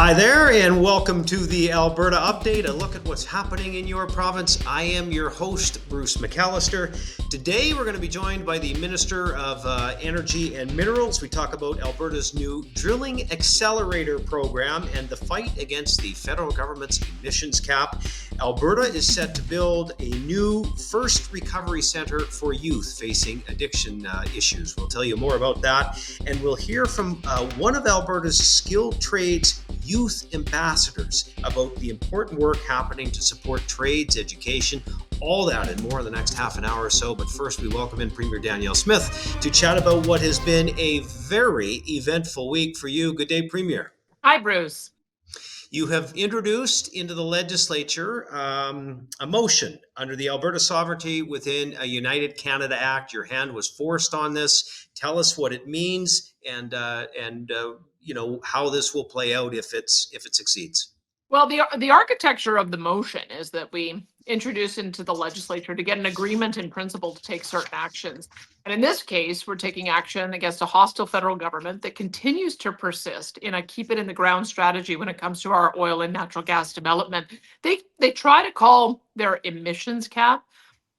Hi there, and welcome to the Alberta Update, a look at what's happening in your province. I am your host, Bruce McAllister. Today, we're going to be joined by the Minister of Energy and Minerals. We talk about Alberta's new Drilling Accelerator program and the fight against the federal government's emissions cap. Alberta is set to build a new first recovery centre for youth facing addiction issues. We'll tell you more about that, and we'll hear from one of Alberta's skilled trades youth ambassadors about the important work happening to support trades, education, all that and more in the next half an hour or so. But first, we welcome in Premier Danielle Smith to chat about what has been a very eventful week for you. Good day, Premier. Hi, Bruce. You have introduced into the legislature a motion under the Alberta Sovereignty Within a United Canada Act. Your hand was forced on this. Tell us what it means and how this will play out if it succeeds. Well, the architecture of the motion is that we introduce into the legislature to get an agreement in principle to take certain actions. And in this case, we're taking action against a hostile federal government that continues to persist in a keep it in the ground strategy when it comes to our oil and natural gas development. They try to call their emissions cap.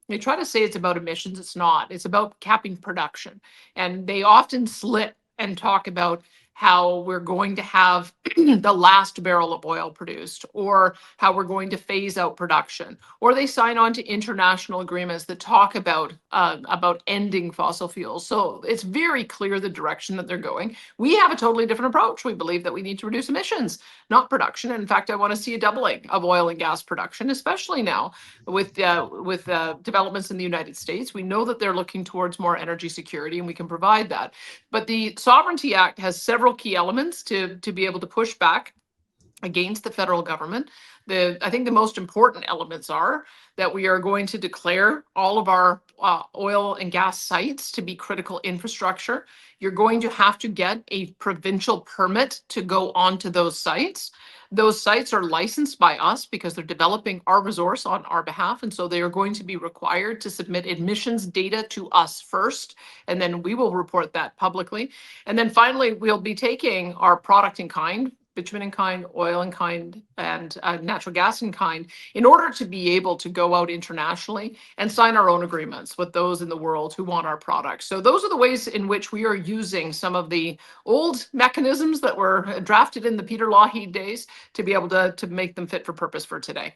They try to say it's about emissions. It's not. It's about capping production. And they often slip and talk about how we're going to have the last barrel of oil produced, or how we're going to phase out production, or they sign on to international agreements that talk about ending fossil fuels. So it's very clear the direction that they're going. We have a totally different approach. We believe that we need to reduce emissions, not production. In fact, I want to see a doubling of oil and gas production, especially now with developments in the United States. We know that they're looking towards more energy security, and we can provide that. But the Sovereignty Act has several key elements to be able to push back against the federal government. I think the most important elements are that we are going to declare all of our oil and gas sites to be critical infrastructure. You're going to have to get a provincial permit to go onto those sites. Those sites are licensed by us because they're developing our resource on our behalf. And so they are going to be required to submit emissions data to us first, and then we will report that publicly. And then finally, we'll be taking our product in kind, bitumen in kind, oil in kind, and natural gas in kind, in order to be able to go out internationally and sign our own agreements with those in the world who want our products. So those are the ways in which we are using some of the old mechanisms that were drafted in the Peter Lougheed days to be able to make them fit for purpose for today.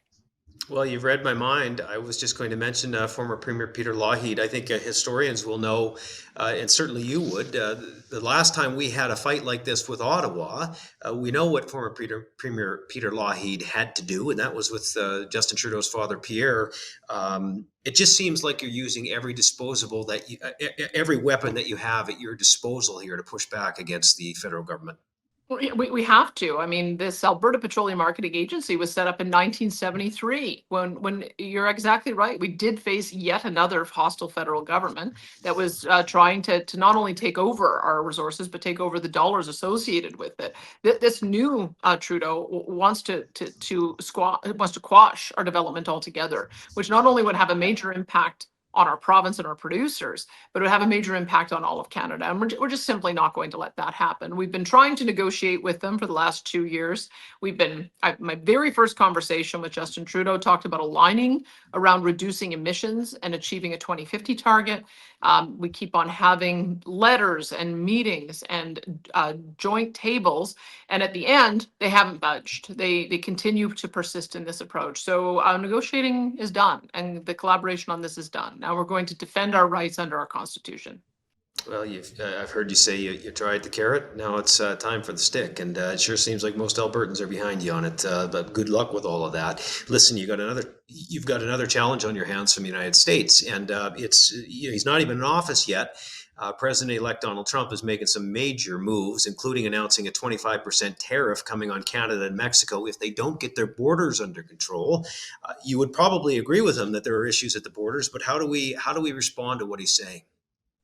Well, you've read my mind. I was just going to mention former Premier Peter Lougheed. I think historians will know, and certainly you would, the last time we had a fight like this with Ottawa, we know what former Premier Peter Lougheed had to do, and that was with Justin Trudeau's father, Pierre. It just seems like you're using every every weapon that you have at your disposal here to push back against the federal government. We have to. I mean, this Alberta Petroleum Marketing Agency was set up in 1973 when you're exactly right. We did face yet another hostile federal government that was trying to not only take over our resources, but take over the dollars associated with it. This new Trudeau wants to quash our development altogether, which not only would have a major impact on our province and our producers, but it would have a major impact on all of Canada. And we're just simply not going to let that happen. We've been trying to negotiate with them for the last 2 years. My very first conversation with Justin Trudeau talked about aligning around reducing emissions and achieving a 2050 target. We keep on having letters and meetings and joint tables. And at the end, they haven't budged. They continue to persist in this approach. So negotiating is done, and the collaboration on this is done. Now we're going to defend our rights under our Constitution. Well, I've heard you say you tried the carrot. Now it's time for the stick, and it sure seems like most Albertans are behind you on it. But good luck with all of that. Listen, you've got another challenge on your hands from the United States, and he's not even in office yet. President-elect Donald Trump is making some major moves, including announcing a 25% tariff coming on Canada and Mexico if they don't get their borders under control. You would probably agree with him that there are issues at the borders, but how do we respond to what he's saying?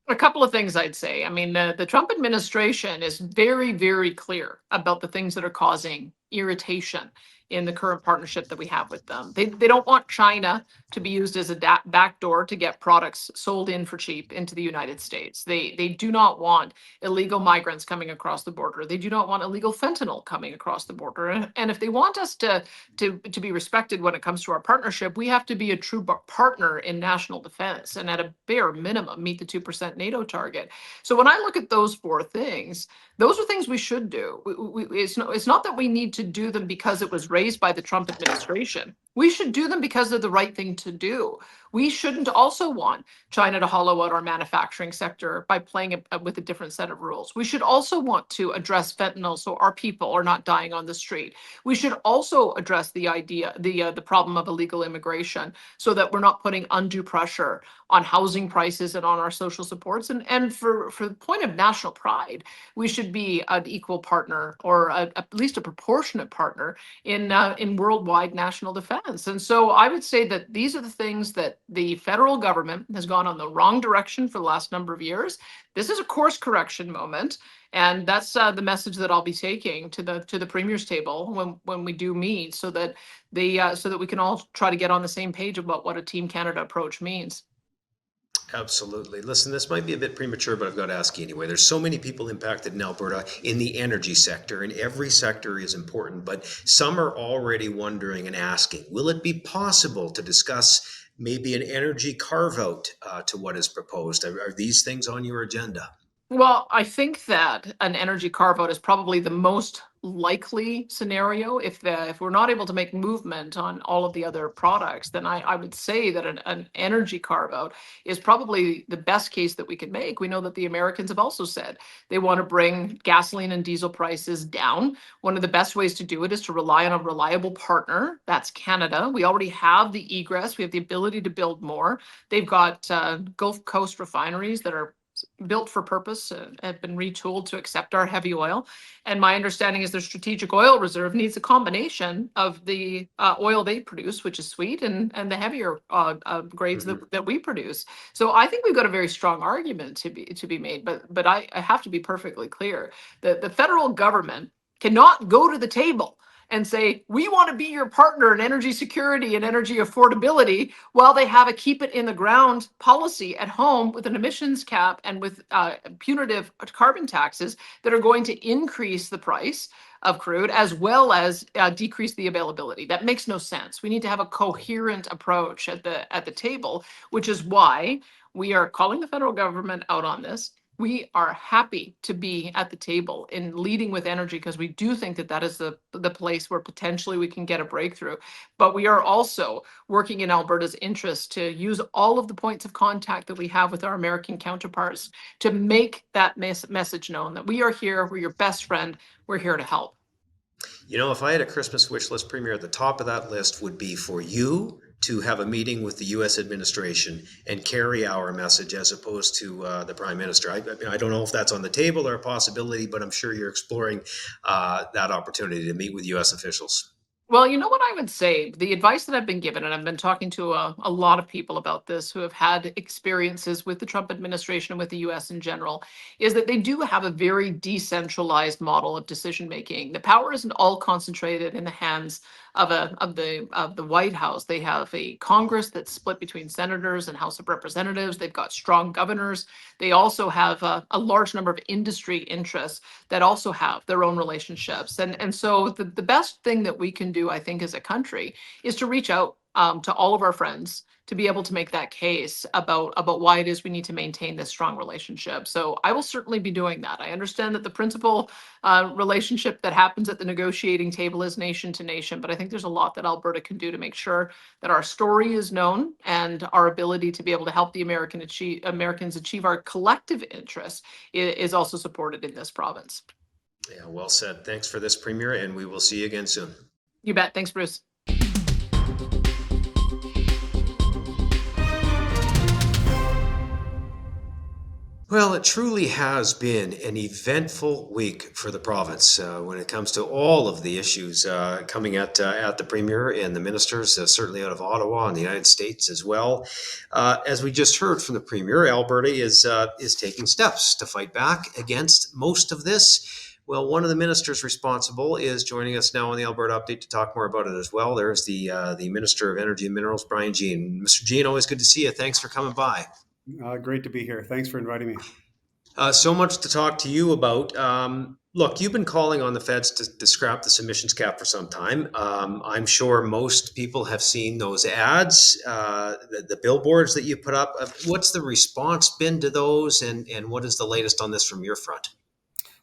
A couple of things I'd say. I mean, the Trump administration is very, very clear about the things that are causing irritation in the current partnership that we have with them. They don't want China to be used as a backdoor to get products sold in for cheap into the United States. They do not want illegal migrants coming across the border. They do not want illegal fentanyl coming across the border. And if they want us to be respected when it comes to our partnership, we have to be a true partner in national defense and at a bare minimum meet the 2% NATO target. So when I look at those four things, those are things we should do. It's not that we need to do them because it was raised by the Trump administration. We should do them because they're the right thing to do. We shouldn't also want China to hollow out our manufacturing sector by playing with a different set of rules. We should also want to address fentanyl so our people are not dying on the street. We should also address the problem of illegal immigration so that we're not putting undue pressure on housing prices and on our social supports. And for the point of national pride, we should be an equal partner or at least a proportionate partner in worldwide national defense. And so I would say that these are the things that the federal government has gone on the wrong direction for the last number of years. This is a course correction moment. And that's the message that I'll be taking to the premier's table when we do meet, so that we can all try to get on the same page about what a Team Canada approach means. Absolutely. Listen, this might be a bit premature, but I've got to ask you anyway. There's so many people impacted in Alberta in the energy sector, and every sector is important, but some are already wondering and asking, will it be possible to discuss maybe an energy carve-out to what is proposed? Are these things on your agenda? Well, I think that an energy carve-out is probably the most likely scenario. If we're not able to make movement on all of the other products, then I would say that an energy carve-out is probably the best case that we could make. We know that the Americans have also said they want to bring gasoline and diesel prices down. One of the best ways to do it is to rely on a reliable partner. That's Canada. We already have the egress. We have the ability to build more. They've got Gulf Coast refineries that are built for purpose, have been retooled to accept our heavy oil. And my understanding is their strategic oil reserve needs a combination of the oil they produce, which is sweet, and the heavier grades that we produce. So I think we've got a very strong argument to be made. But I have to be perfectly clear that the federal government cannot go to the table and say, we want to be your partner in energy security and energy affordability, while they have a keep it in the ground policy at home with an emissions cap and with punitive carbon taxes that are going to increase the price of crude as well as decrease the availability. That makes no sense. We need to have a coherent approach at the table, which is why we are calling the federal government out on this. We are happy to be at the table in leading with energy because we do think that that is the place where potentially we can get a breakthrough. But we are also working in Alberta's interest to use all of the points of contact that we have with our American counterparts to make that message known that we are here, we're your best friend, we're here to help. You know, if I had a Christmas wish list, Premier, at the top of that list would be for you to have a meeting with the U.S. administration and carry our message as opposed to the Prime Minister. I don't know if that's on the table or a possibility, but I'm sure you're exploring that opportunity to meet with U.S. officials. Well, you know what I would say? The advice that I've been given, and I've been talking to a lot of people about this who have had experiences with the Trump administration and with the US in general, is that they do have a very decentralized model of decision making. The power isn't all concentrated in the hands of the White House. They have a Congress that's split between senators and House of Representatives. They've got strong governors. They also have a large number of industry interests that also have their own relationships. And so the best thing that we can do, I think, as a country is to reach out to all of our friends to be able to make that case about why it is we need to maintain this strong relationship. So I will certainly be doing that. I understand that the principal relationship that happens at the negotiating table is nation to nation, but I think there's a lot that Alberta can do to make sure that our story is known and our ability to be able to help the Americans achieve our collective interests is also supported in this province. Yeah, well said. Thanks for this, Premier, and we will see you again soon. You bet. Thanks, Bruce. Well, it truly has been an eventful week for the province when it comes to all of the issues coming at the Premier and the ministers, certainly out of Ottawa and the United States as well. As we just heard from the Premier, Alberta is taking steps to fight back against most of this. Well, one of the ministers responsible is joining us now on the Alberta Update to talk more about it as well. There's the Minister of Energy and Minerals, Brian Jean. Mr. Jean, always good to see you. Thanks for coming by. Great to be here. Thanks for inviting me. So much to talk to you about. Look, you've been calling on the feds to scrap this emissions cap for some time. I'm sure most people have seen those ads, the billboards that you put up. What's the response been to those, and what is the latest on this from your front?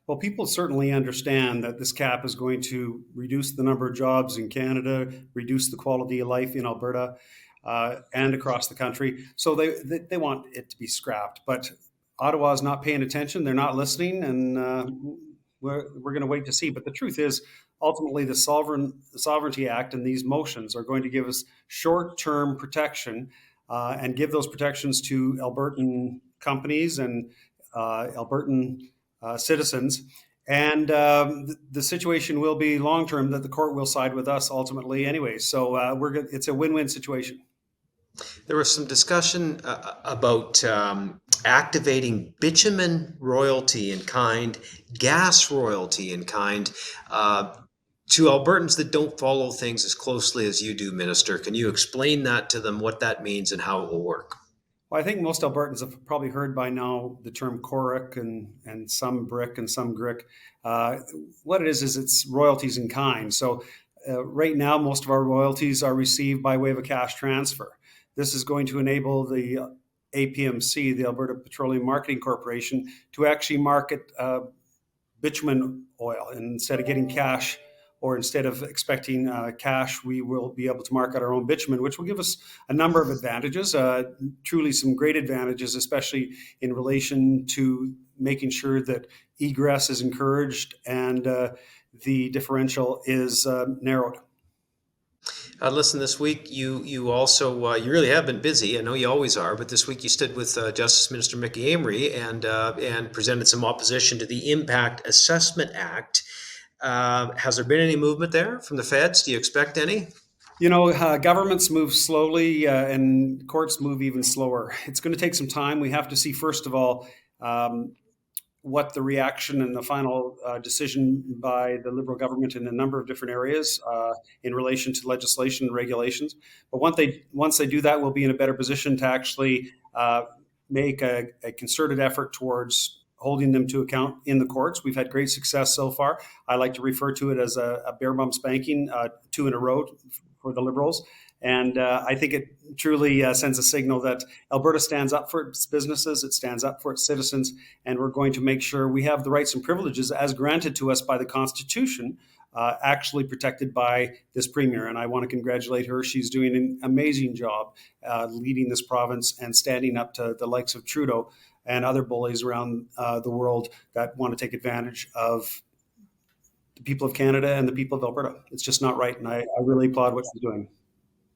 Well, people certainly understand that this cap is going to reduce the number of jobs in Canada, reduce the quality of life in Alberta and across the country. So they want it to be scrapped. But Ottawa is not paying attention. They're not listening. And we're going to wait to see. But the truth is, ultimately, the Sovereignty Act and these motions are going to give us short-term protection and give those protections to Albertan companies and Albertan citizens. And the situation will be long-term that the court will side with us ultimately anyway. So it's a win-win situation. There was some discussion about activating bitumen royalty in kind, gas royalty in kind, to Albertans that don't follow things as closely as you do, Minister. Can you explain that to them, what that means and how it will work? Well, I think most Albertans have probably heard by now the term CORIC and some BRIC and some GRIC. What it is it's royalties in kind. So right now, most of our royalties are received by way of a cash transfer. This is going to enable the APMC, the Alberta Petroleum Marketing Corporation, to actually market bitumen oil. And instead of getting cash, or instead of expecting cash, we will be able to market our own bitumen, which will give us a number of advantages, truly some great advantages, especially in relation to making sure that egress is encouraged and the differential is narrowed. Listen, this week you also you really have been busy. I know you always are, but this week you stood with Justice Minister Mickey Amery and presented some opposition to the Impact Assessment Act. Has there been any movement there from the feds? Do you expect any? You know, governments move slowly and courts move even slower. It's going to take some time. We have to see, first of all, what the reaction and the final decision by the Liberal government in a number of different areas in relation to legislation and regulations. But once they do that, we'll be in a better position to actually make a concerted effort towards holding them to account in the courts. We've had great success so far. I like to refer to it as a bare bum spanking, 2 in a row for the Liberals. And I think it truly sends a signal that Alberta stands up for its businesses, it stands up for its citizens, and we're going to make sure we have the rights and privileges as granted to us by the Constitution, actually protected by this Premier. And I want to congratulate her. She's doing an amazing job leading this province and standing up to the likes of Trudeau and other bullies around the world that want to take advantage of the people of Canada and the people of Alberta. It's just not right. And I really applaud what she's doing.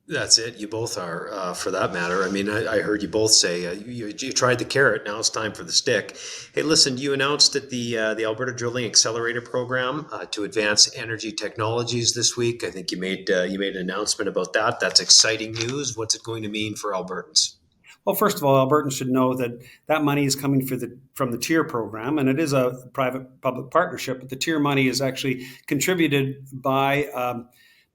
That's it. You both are, for that matter. I mean, I heard you both say you tried the carrot. Now it's time for the stick. Hey, listen, you announced that the Alberta Drilling Accelerator program to advance energy technologies this week. I think you made an announcement about that. That's exciting news. What's it going to mean for Albertans? Well, first of all, Albertans should know that money is coming from the TIER program, and it is a private-public partnership. But the TIER money is actually contributed by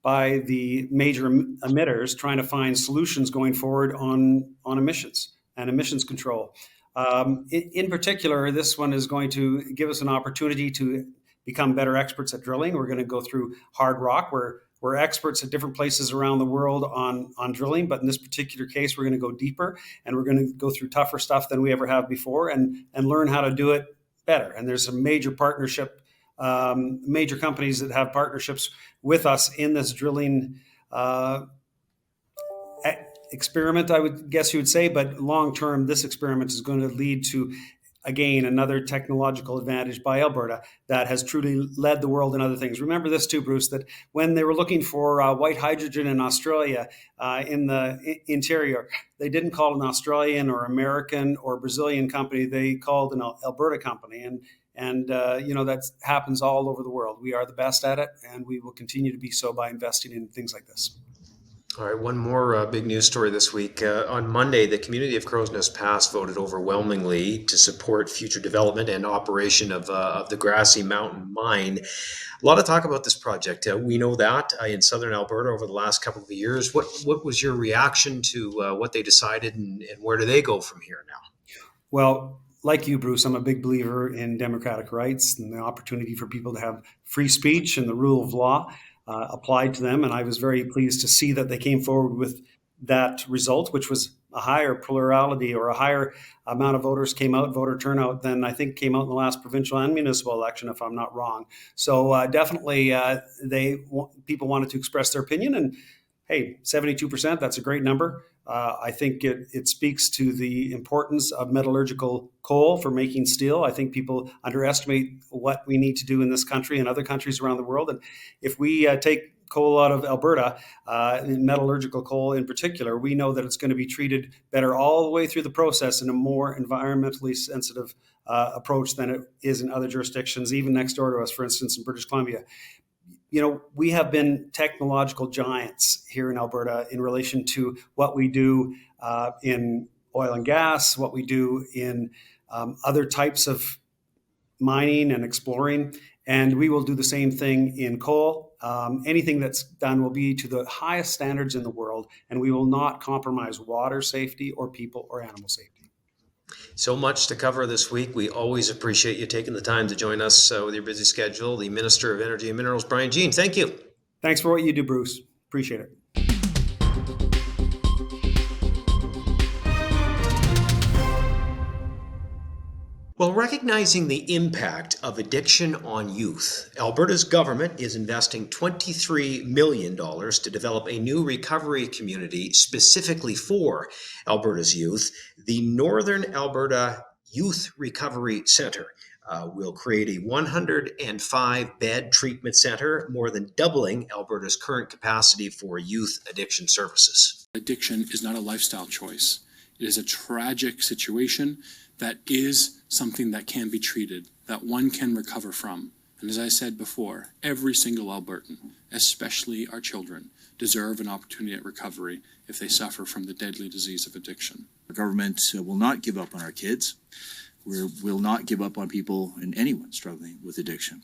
the major emitters trying to find solutions going forward on emissions and emissions control. In particular, this one is going to give us an opportunity to become better experts at drilling. We're going to go through hard rock. We're experts at different places around the world on drilling, but in this particular case, we're going to go deeper and we're going to go through tougher stuff than we ever have before and learn how to do it better. And there's a major partnership, major companies that have partnerships with us in this drilling experiment, I would guess you would say, but long term, this experiment is going to lead to, again, another technological advantage by Alberta that has truly led the world in other things. Remember this too, Bruce, that when they were looking for white hydrogen in Australia in the interior, they didn't call an Australian or American or Brazilian company. They called an Alberta company. And that happens all over the world. We are the best at it, and we will continue to be so by investing in things like this. All right, one more big news story this week. On Monday, the community of Crowsnest Pass voted overwhelmingly to support future development and operation of the Grassy Mountain Mine. A lot of talk about this project. We know that in southern Alberta over the last couple of years. What was your reaction to what they decided, and where do they go from here now? Well, like you, Bruce, I'm a big believer in democratic rights and the opportunity for people to have free speech and the rule of law applied to them. And I was very pleased to see that they came forward with that result, which was a higher plurality or a higher amount of voters came out, voter turnout, than I think came out in the last provincial and municipal election, if I'm not wrong. So definitely, people wanted to express their opinion, and hey, 72%, that's a great number. I think it speaks to the importance of metallurgical coal for making steel. I think people underestimate what we need to do in this country and other countries around the world. And if we take coal out of Alberta, metallurgical coal in particular, we know that it's going to be treated better all the way through the process in a more environmentally sensitive approach than it is in other jurisdictions, even next door to us, for instance, in British Columbia. You know, we have been technological giants here in Alberta in relation to what we do in oil and gas, what we do in other types of mining and exploring, and we will do the same thing in coal. Anything that's done will be to the highest standards in the world, and we will not compromise water safety or people or animal safety. So much to cover this week. We always appreciate you taking the time to join us with your busy schedule. The Minister of Energy and Minerals, Brian Jean, thank you. Thanks for what you do, Bruce. Appreciate it. Well, recognizing the impact of addiction on youth, Alberta's government is investing $23 million to develop a new recovery community specifically for Alberta's youth. The Northern Alberta Youth Recovery Centre will create a 105-bed treatment center, more than doubling Alberta's current capacity for youth addiction services. Addiction is not a lifestyle choice. It is a tragic situation that is something that can be treated, that one can recover from. And as I said before, every single Albertan, especially our children, deserve an opportunity at recovery if they suffer from the deadly disease of addiction. Our government will not give up on our kids. We will not give up on people and anyone struggling with addiction.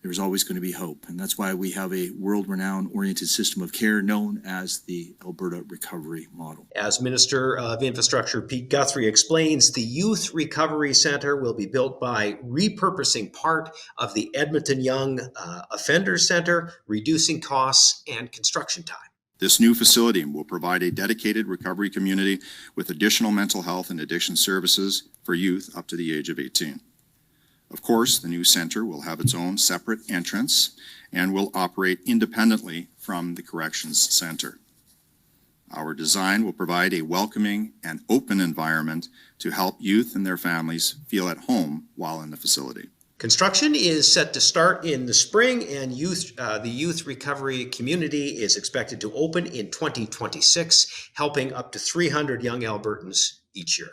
There's always going to be hope. And that's why we have a world-renowned oriented system of care known as the Alberta Recovery Model. As Minister of Infrastructure Pete Guthrie explains, the Youth Recovery Centre will be built by repurposing part of the Edmonton Young Offenders Centre, reducing costs and construction time. This new facility will provide a dedicated recovery community with additional mental health and addiction services for youth up to the age of 18. Of course, the new center will have its own separate entrance and will operate independently from the Corrections Center. Our design will provide a welcoming and open environment to help youth and their families feel at home while in the facility. Construction is set to start in the spring, and the youth recovery community is expected to open in 2026, helping up to 300 young Albertans each year.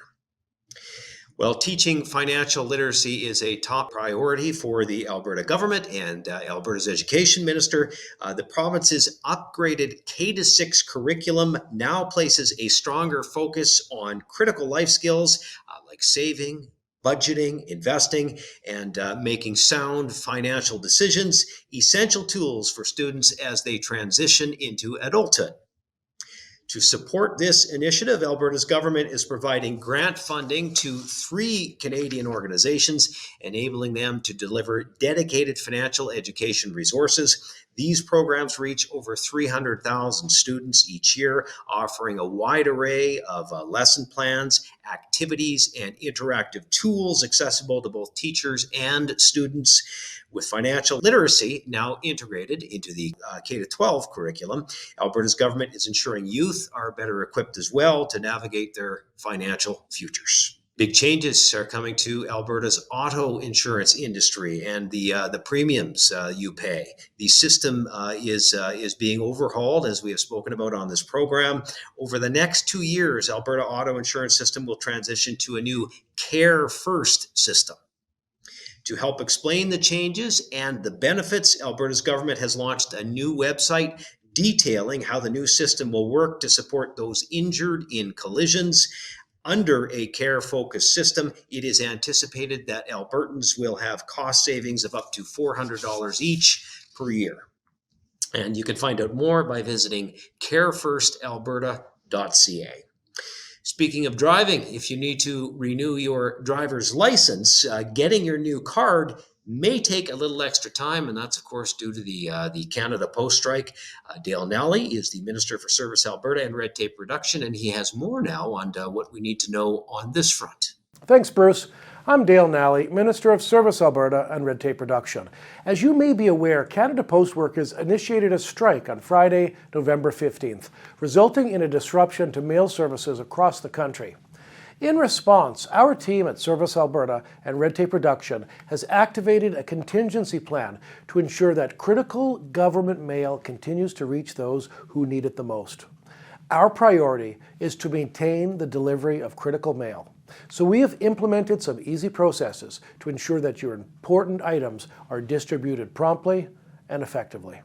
Well, teaching financial literacy is a top priority for the Alberta government and Alberta's education minister. The province's upgraded K-6 curriculum now places a stronger focus on critical life skills like saving, budgeting, investing, and making sound financial decisions, essential tools for students as they transition into adulthood. To support this initiative, Alberta's government is providing grant funding to 3 Canadian organizations, enabling them to deliver dedicated financial education resources. These programs reach over 300,000 students each year, offering a wide array of lesson plans, activities, and interactive tools accessible to both teachers and students. With financial literacy now integrated into the K-12 curriculum, Alberta's government is ensuring youth are better equipped as well to navigate their financial futures. Big changes are coming to Alberta's auto insurance industry and the premiums you pay. The system is being overhauled, as we have spoken about on this program. Over the next 2 years, Alberta auto insurance system will transition to a new Care First system. To help explain the changes and the benefits, Alberta's government has launched a new website detailing how the new system will work to support those injured in collisions. Under a care-focused system, it is anticipated that Albertans will have cost savings of up to $400 each per year. And you can find out more by visiting carefirstalberta.ca. Speaking of driving, if you need to renew your driver's license, getting your new card may take a little extra time, and that's, of course, due to the Canada Post strike. Dale Nally is the Minister for Service Alberta and Red Tape Reduction, and he has more now on what we need to know on this front. Thanks, Bruce. I'm Dale Nally, Minister of Service Alberta and Red Tape Reduction. As you may be aware, Canada Post workers initiated a strike on Friday, November 15th, resulting in a disruption to mail services across the country. In response, our team at Service Alberta and Red Tape Reduction has activated a contingency plan to ensure that critical government mail continues to reach those who need it the most. Our priority is to maintain the delivery of critical mail. So we have implemented some easy processes to ensure that your important items are distributed promptly and effectively.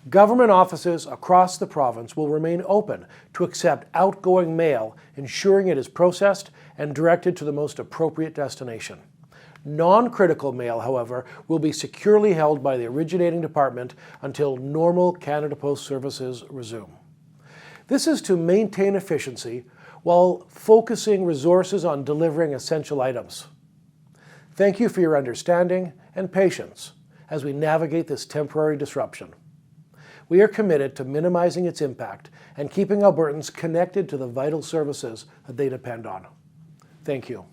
Government offices across the province will remain open to accept outgoing mail, ensuring it is processed and directed to the most appropriate destination. Non-critical mail, however, will be securely held by the originating department until normal Canada Post services resume. This is to maintain efficiency while focusing resources on delivering essential items. Thank you for your understanding and patience as we navigate this temporary disruption. We are committed to minimizing its impact and keeping Albertans connected to the vital services that they depend on. Thank you.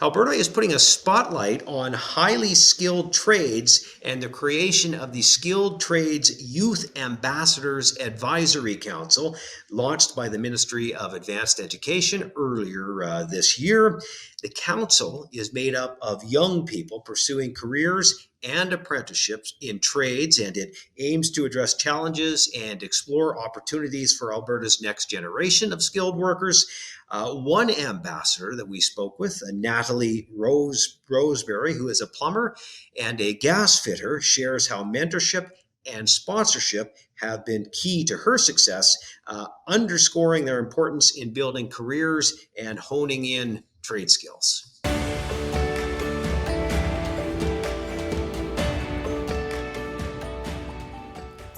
Alberta is putting a spotlight on highly skilled trades and the creation of the Skilled Trades Youth Ambassadors Advisory Council, launched by the Ministry of Advanced Education earlier this year. The council is made up of young people pursuing careers and apprenticeships in trades, and it aims to address challenges and explore opportunities for Alberta's next generation of skilled workers. One ambassador that we spoke with, Natalie Roseberry, who is a plumber and a gas fitter, shares how mentorship and sponsorship have been key to her success, underscoring their importance in building careers and honing in trade skills.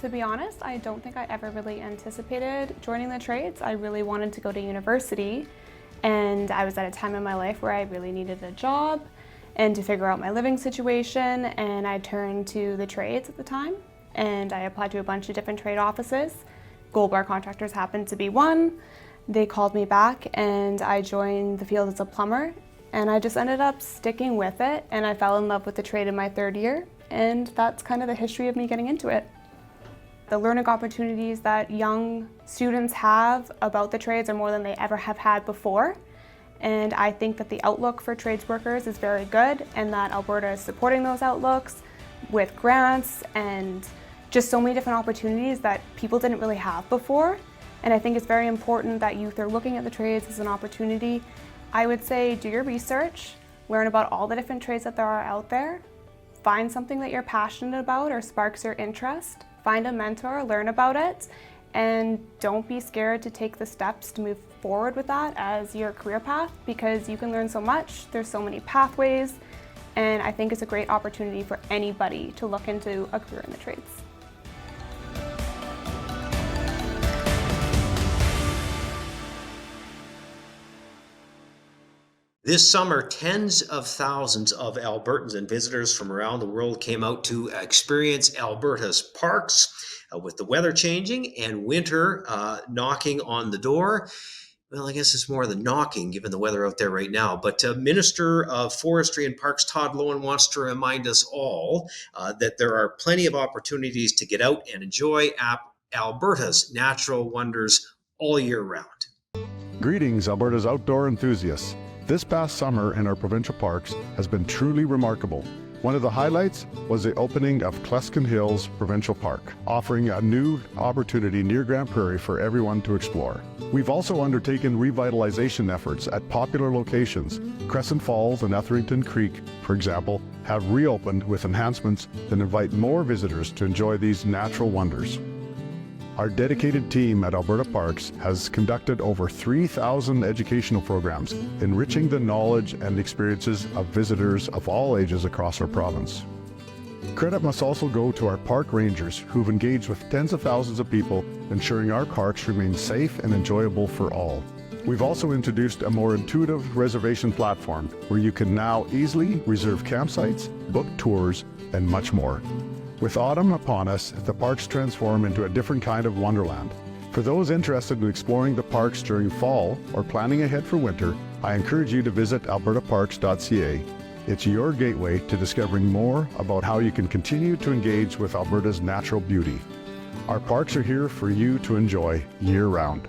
To be honest, I don't think I ever really anticipated joining the trades. I really wanted to go to university, and I was at a time in my life where I really needed a job and to figure out my living situation, and I turned to the trades at the time, and I applied to a bunch of different trade offices. Gold Bar Contractors happened to be one. They called me back, and I joined the field as a plumber, and I just ended up sticking with it, and I fell in love with the trade in my third year, and that's kind of the history of me getting into it. The learning opportunities that young students have about the trades are more than they ever have had before. And I think that the outlook for trades workers is very good, and that Alberta is supporting those outlooks with grants and just so many different opportunities that people didn't really have before. And I think it's very important that youth are looking at the trades as an opportunity. I would say do your research, learn about all the different trades that there are out there, find something that you're passionate about or sparks your interest. Find a mentor, learn about it, and don't be scared to take the steps to move forward with that as your career path, because you can learn so much. There's so many pathways, and I think it's a great opportunity for anybody to look into a career in the trades. This summer, tens of thousands of Albertans and visitors from around the world came out to experience Alberta's parks. With the weather changing and winter knocking on the door. Well, I guess it's more than knocking given the weather out there right now. But Minister of Forestry and Parks Todd Loewen wants to remind us all that there are plenty of opportunities to get out and enjoy Alberta's natural wonders all year round. Greetings, Alberta's outdoor enthusiasts. This past summer in our provincial parks has been truly remarkable. One of the highlights was the opening of Kleskin Hills Provincial Park, offering a new opportunity near Grand Prairie for everyone to explore. We've also undertaken revitalization efforts at popular locations. Crescent Falls and Etherington Creek, for example, have reopened with enhancements that invite more visitors to enjoy these natural wonders. Our dedicated team at Alberta Parks has conducted over 3,000 educational programs, enriching the knowledge and experiences of visitors of all ages across our province. Credit must also go to our park rangers who've engaged with tens of thousands of people, ensuring our parks remain safe and enjoyable for all. We've also introduced a more intuitive reservation platform where you can now easily reserve campsites, book tours, and much more. With autumn upon us, the parks transform into a different kind of wonderland. For those interested in exploring the parks during fall or planning ahead for winter, I encourage you to visit albertaparks.ca. It's your gateway to discovering more about how you can continue to engage with Alberta's natural beauty. Our parks are here for you to enjoy year-round.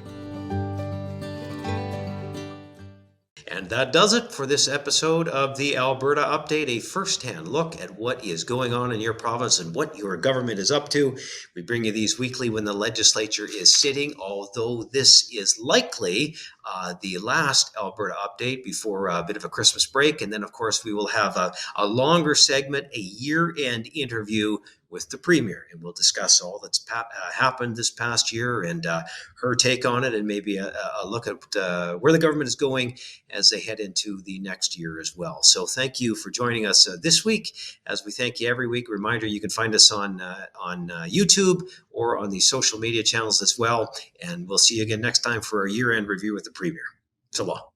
And that does it for this episode of the Alberta Update, a first-hand look at what is going on in your province and what your government is up to. We bring you these weekly when the legislature is sitting, although this is likely the last Alberta Update before a bit of a Christmas break. And then, of course, we will have a longer segment, a year-end interview with the Premier, and we'll discuss all that's happened this past year and her take on it, and maybe a look at where the government is going as they head into the next year as well. So thank you for joining us this week, as we thank you every week. Reminder, you can find us on YouTube or on the social media channels as well, and we'll see you again next time for our year-end review with the Premier. So long.